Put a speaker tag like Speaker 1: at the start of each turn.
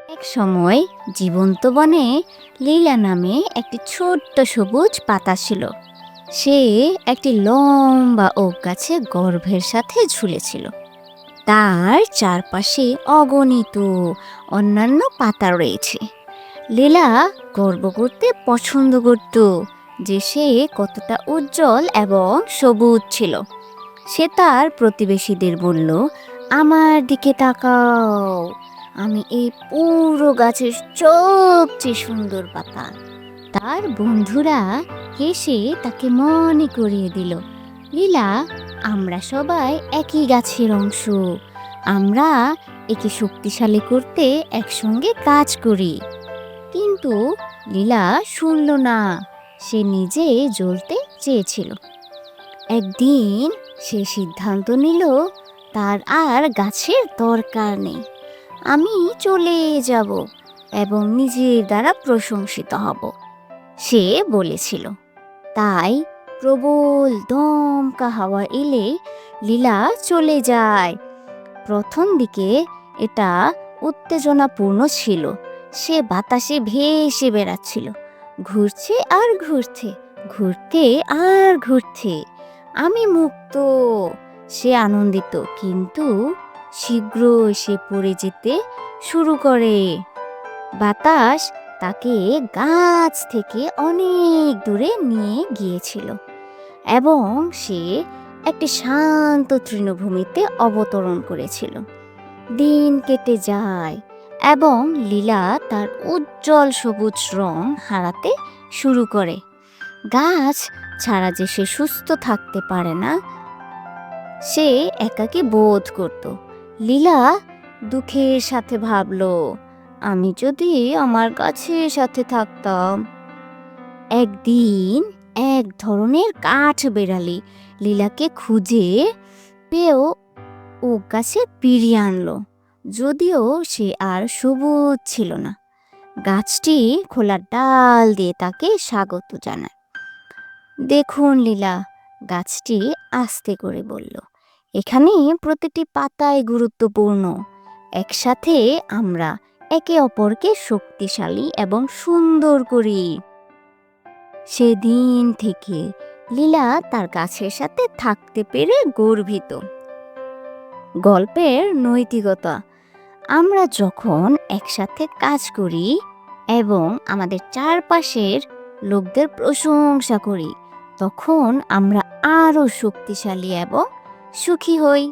Speaker 1: এক সময় জীবন্ত বনে লীলা নামে একটি ছোট্ট সবুজ পাতা ছিল। সে একটি লম্বা ওক গাছে গর্ভের সাথে ঝুলেছিল। তার চারপাশে অগণিত অন্যান্য পাতা রয়েছে। লীলা গর্ব করতে পছন্দ করত যে সে কতটা উজ্জ্বল এবং সবুজ ছিল। সে তার প্রতিবেশীদের বলল, আমার দিকে তাকাও, আমি এই পুরো গাছের সবচেয়ে সুন্দর পাতা। তার বন্ধুরা হেসে তাকে মনে করিয়ে দিল, লীলা, আমরা সবাই একই গাছের অংশ, আমরা একে শক্তিশালী করতে একসঙ্গে কাজ করি। কিন্তু লীলা শুনল না, সে নিজে জ্বলতে চেয়েছিল। একদিন সে সিদ্ধান্ত নিল, তার আর গাছের দরকার নেই, আমি চলে যাব এবং নিজের দ্বারা প্রশংসিত হব, সে বলেছিল। তাই প্রবল দমকা হাওয়া এলে লীলা চলে যায়। প্রথম দিকে এটা উত্তেজনাপূর্ণ ছিল। সে বাতাসে ভেসে বেড়াচ্ছিল, ঘুরছে আর ঘুরছে, ঘুরতে আর ঘুরছে। আমি মুক্ত, সে আনন্দিত, কিন্তু শীঘ্রই সে পড়ে যেতে শুরু করে। বাতাস তাকে গাছ থেকে অনেক দূরে নিয়ে গিয়েছিল এবং সে একটি শান্ত তৃণভূমিতে অবতরণ করেছিল। দিন কেটে যায় এবং লীলা তার উজ্জ্বল সবুজ রং হারাতে শুরু করে। গাছ ছাড়া যে সে সুস্থ থাকতে পারে না, সে একাকী বোধ করত। লীলা দুঃখের সাথে ভাবল, আমি যদি আমার গাছের সাথে থাকতাম। একদিন এক ধরনের কাঠ বেড়ালি লীলাকে খুঁজে পেয়েও ও গাছে ফিরিয়ে আনলো, যদিও সে আর সবুজ ছিল না। গাছটি খোলা ডাল দিয়ে তাকে স্বাগত জানায়। দেখুন লীলা, গাছটি আস্তে করে বলল, এখানে প্রতিটি পাতাই গুরুত্বপূর্ণ। একসাথে আমরা একে অপরকে শক্তিশালী এবং সুন্দর করি। সেদিন থেকে লীলা তার গাছের সাথে থাকতে পেরে গর্বিত। গল্পের নৈতিকতা: আমরা যখন একসাথে কাজ করি এবং আমাদের চারপাশের লোকদের প্রশংসা করি, তখন আমরা আরও শক্তিশালী এবং সুখী হই।